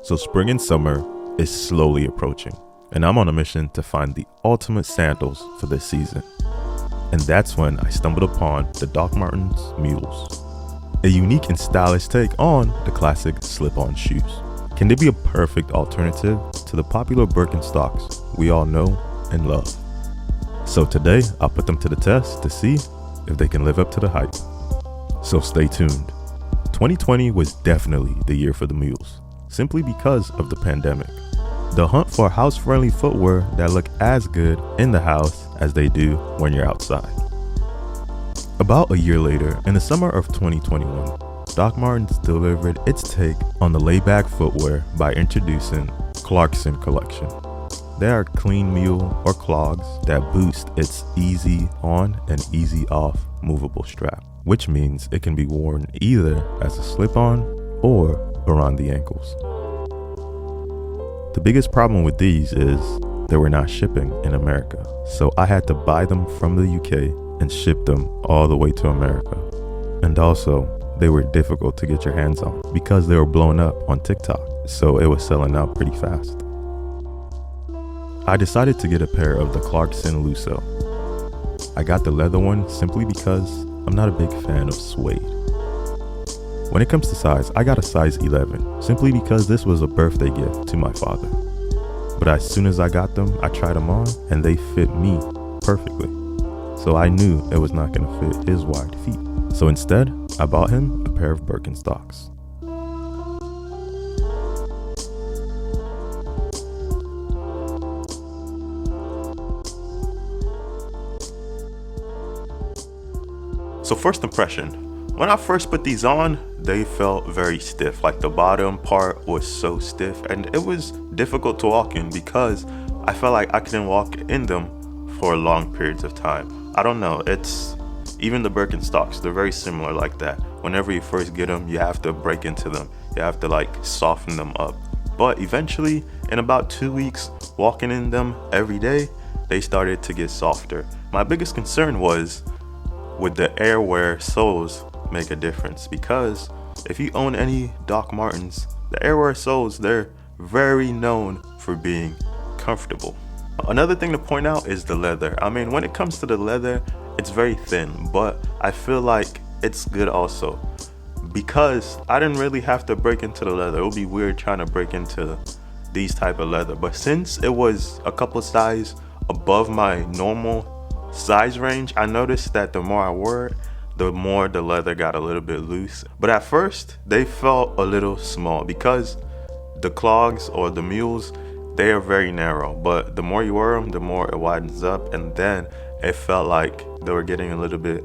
So spring and summer is slowly approaching, and I'm on a mission to find the ultimate sandals for this season. And that's when I stumbled upon the Martens Mules, a unique and stylish take on the classic slip-on shoes. Can they be a perfect alternative to the popular Birkenstocks we all know and love? So today, I'll put them to the test to see if they can live up to the hype. So stay tuned. 2020 was definitely the year for the Mules, simply because of the pandemic. The hunt for house-friendly footwear that look as good in the house as they do when you're outside. About a year later, in the summer of 2021, Martens delivered its take on the laid-back footwear by introducing Clarkson Collection. They are clean mule or clogs that boost its easy on and easy off movable strap, which means it can be worn either as a slip-on or around the ankles. The biggest problem with these is they were not shipping in America, so I had to buy them from the UK and ship them all the way to America. And also, they were difficult to get your hands on because they were blown up on TikTok, so it was selling out pretty fast. I decided to get a pair of the Clarkson Lusso. I got the leather one simply because I'm not a big fan of suede. When it comes to size, I got a size 11, simply because this was a birthday gift to my father. But as soon as I got them, I tried them on and they fit me perfectly. So I knew it was not going to fit his wide feet. So instead, I bought him a pair of Birkenstocks. So first impression, when I first put these on, they felt very stiff. Like the bottom part was so stiff and it was difficult to walk in because I felt like I couldn't walk in them for long periods of time. I don't know, even the Birkenstocks, they're very similar like that. Whenever you first get them, you have to break into them. You have to soften them up. But eventually, in about 2 weeks, walking in them every day, they started to get softer. My biggest concern was, would the airwear soles make a difference? Because if you own any Martens, the airwear soles, they're very known for being comfortable. Another thing to point out is the leather. I mean, when it comes to the leather, it's very thin, but I feel like it's good also because I didn't really have to break into the leather. It would be weird trying to break into these type of leather, but since it was a couple size above my normal size range, I noticed that the more I wore it, the more the leather got a little bit loose. But at first, they felt a little small because the clogs or the mules, they are very narrow, but the more you wear them, the more it widens up, and then it felt like they were getting a little bit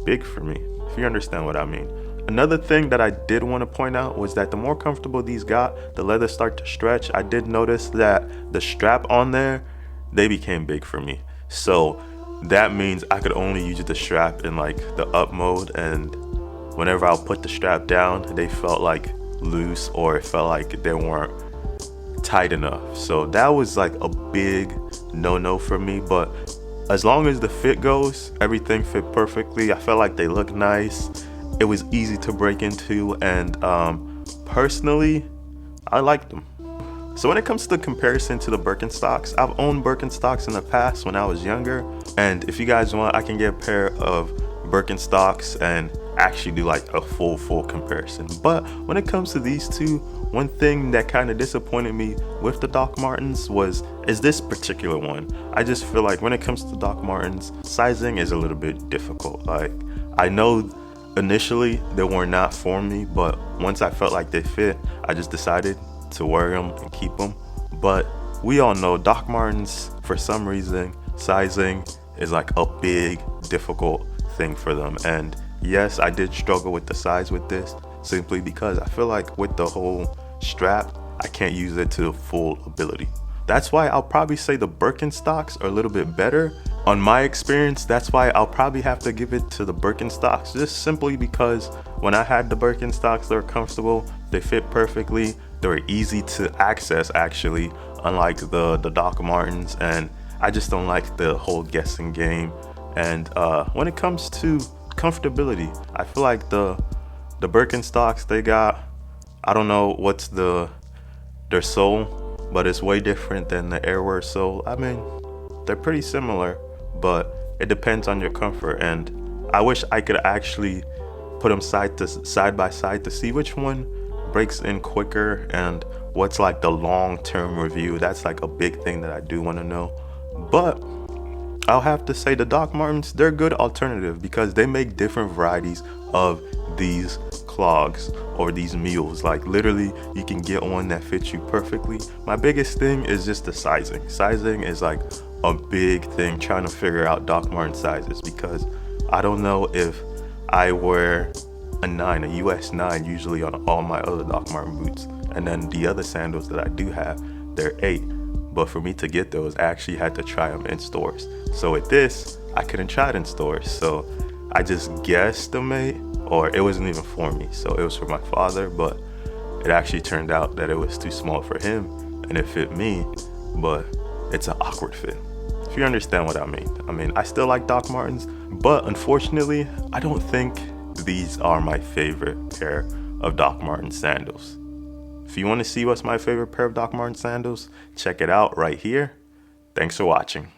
big for me, if you understand what I mean. Another thing that I did want to point out was that the more comfortable these got, the leather started to stretch. I did notice that the strap on there, they became big for me. So that means I could only use the strap in the up mode, and whenever I'll put the strap down, they felt loose or it felt like they weren't tight enough. So that was a big no-no for me, but as long as the fit goes, everything fit perfectly. I felt like they looked nice. It was easy to break into, and personally, I liked them. So when it comes to the comparison to the Birkenstocks, I've owned Birkenstocks in the past when I was younger, and if you guys want, I can get a pair of Birkenstocks and actually do a full comparison. But when it comes to these two, one thing that kind of disappointed me with the Martens is this particular one. I just feel like when it comes to Martens, sizing is a little bit difficult. I know initially they were not for me, but once I felt like they fit, I just decided to wear them and keep them. But we all know Martens, for some reason, sizing is a big difficult thing for them. And yes, I did struggle with the size with this simply because I feel like with the whole strap, I can't use it to full ability. That's why I'll probably say the Birkenstocks are a little bit better. On my experience, that's why I'll probably have to give it to the Birkenstocks, just simply because when I had the Birkenstocks, they were comfortable, they fit perfectly, they were easy to access actually, unlike the Martens, and I just don't like the whole guessing game. And when it comes to comfortability, I feel like the Birkenstocks, they got, I don't know what's the their sole, but it's way different than the Airwear sole. I mean, they're pretty similar, but it depends on your comfort. And I wish I could actually put them side by side to see which one breaks in quicker and what's like the long-term review. That's like a big thing that I do want to know. But I'll have to say the Doc Martens, they're a good alternative because they make different varieties of these clogs or these mules. Like literally you can get one that fits you perfectly. My biggest thing is just the sizing. Sizing is like a big thing, trying to figure out Doc Marten sizes, because I don't know if I wear a 9, a US 9 usually on all my other Doc Marten boots, and then the other sandals that I do have, they're 8. But for me to get those, I actually had to try them in stores. So with this, I couldn't try it in stores. So I just guesstimate, or it wasn't even for me. So it was for my father, but it actually turned out that it was too small for him and it fit me, but it's an awkward fit. If you understand what I mean. I mean, I still like Doc Martens, but unfortunately, I don't think these are my favorite pair of Doc Marten sandals. If you want to see what's my favorite pair of Doc Marten sandals, check it out right here. Thanks for watching.